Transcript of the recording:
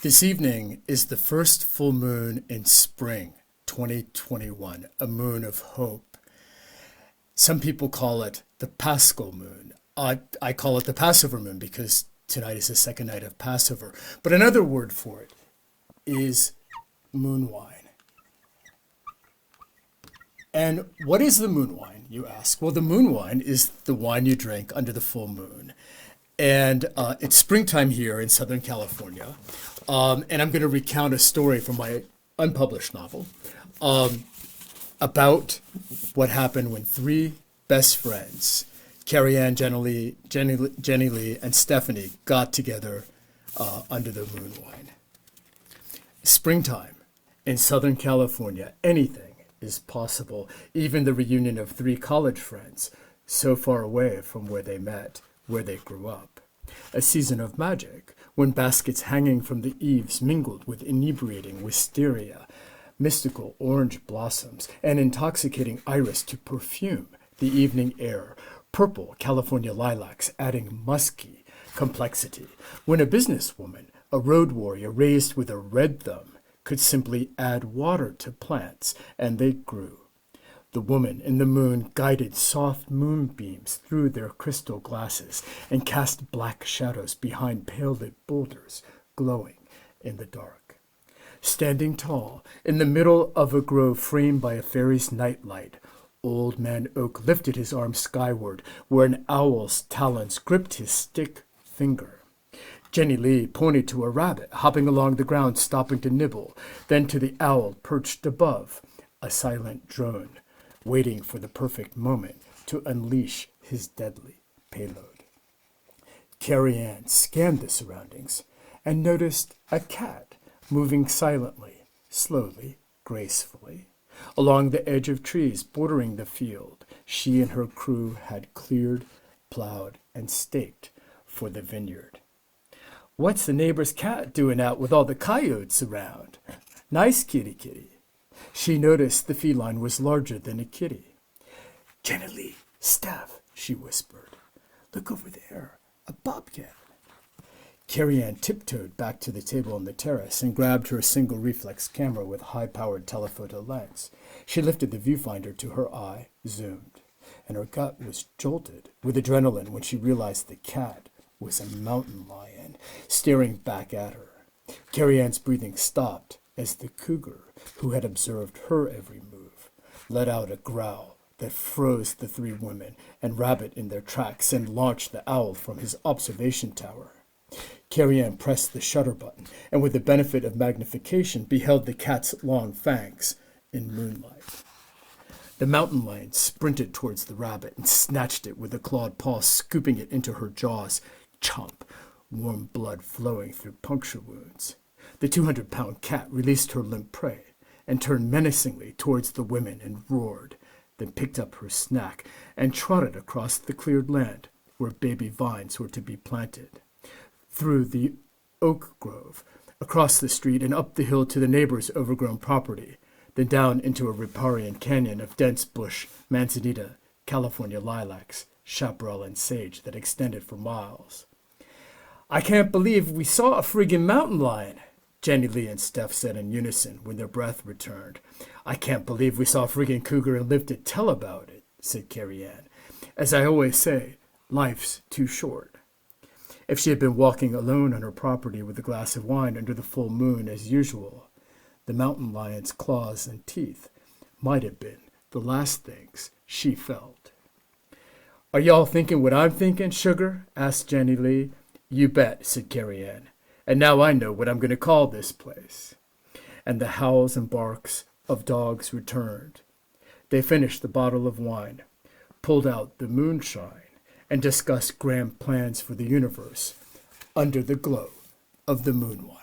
This evening is the first full moon in spring 2021, a moon of hope. Some people call it the Paschal moon. I call it the Passover moon because tonight is the second night of Passover. But another word for it is Moonwine. And what is the Moonwine, you ask? Well, the Moonwine is the wine you drink under the full moon. And it's springtime here in Southern California. And I'm going to recount a story from my unpublished novel about what happened when three best friends, Karianne, Jenny Lee, and Stephanie, got together under the Moonwine. Springtime in Southern California, anything is possible, even the reunion of three college friends so far away from where they met, where they grew up. A season of magic, when baskets hanging from the eaves mingled with inebriating wisteria, mystical orange blossoms, and intoxicating iris to perfume the evening air, purple California lilacs adding musky complexity, when a businesswoman, a road warrior raised with a red thumb, could simply add water to plants, and they grew. The woman in the moon guided soft moonbeams through their crystal glasses and cast black shadows behind pale-lit boulders glowing in the dark. Standing tall in the middle of a grove framed by a fairy's nightlight, Old Man Oak lifted his arm skyward where an owl's talons gripped his stick finger. Jenny Lee pointed to a rabbit hopping along the ground, stopping to nibble, then to the owl perched above, a silent drone, waiting for the perfect moment to unleash his deadly payload. Karianne scanned the surroundings and noticed a cat moving silently, slowly, gracefully. Along the edge of trees bordering the field, she and her crew had cleared, plowed, and staked for the vineyard. "What's the neighbor's cat doing out with all the coyotes around? Nice kitty. She noticed the feline was larger than a kitty. "Jenny Lee, Steph," she whispered. "Look over there, a bobcat." Karianne tiptoed back to the table on the terrace and grabbed her single reflex camera with high-powered telephoto lens. She lifted the viewfinder to her eye, zoomed, and her gut was jolted with adrenaline when she realized the cat was a mountain lion staring back at her. Karianne's breathing stopped as the cougar, who had observed her every move, let out a growl that froze the three women and rabbit in their tracks and launched the owl from his observation tower. Karianne pressed the shutter button and with the benefit of magnification beheld the cat's long fangs in moonlight. The mountain lion sprinted towards the rabbit and snatched it with a clawed paw, scooping it into her jaws. Chomp, warm blood flowing through puncture wounds. The 200-pound cat released her limp prey and turned menacingly towards the women and roared, then picked up her snack and trotted across the cleared land where baby vines were to be planted, through the oak grove, across the street and up the hill to the neighbor's overgrown property, then down into a riparian canyon of dense bush, manzanita, California lilacs, chaparral, and sage that extended for miles. "I can't believe we saw a friggin' mountain lion," Jenny Lee and Steph said in unison when their breath returned. "I can't believe we saw a friggin' cougar and lived to tell about it," said Karianne. "As I always say, life's too short." If she had been walking alone on her property with a glass of wine under the full moon as usual, the mountain lion's claws and teeth might have been the last things she felt. "Are y'all thinking what I'm thinking, sugar?" asked Jenny Lee. "You bet," said Karianne. "And now I know what I'm going to call this place." And the howls and barks of dogs returned. They finished the bottle of wine, pulled out the moonshine, and discussed grand plans for the universe under the glow of the Moonwine.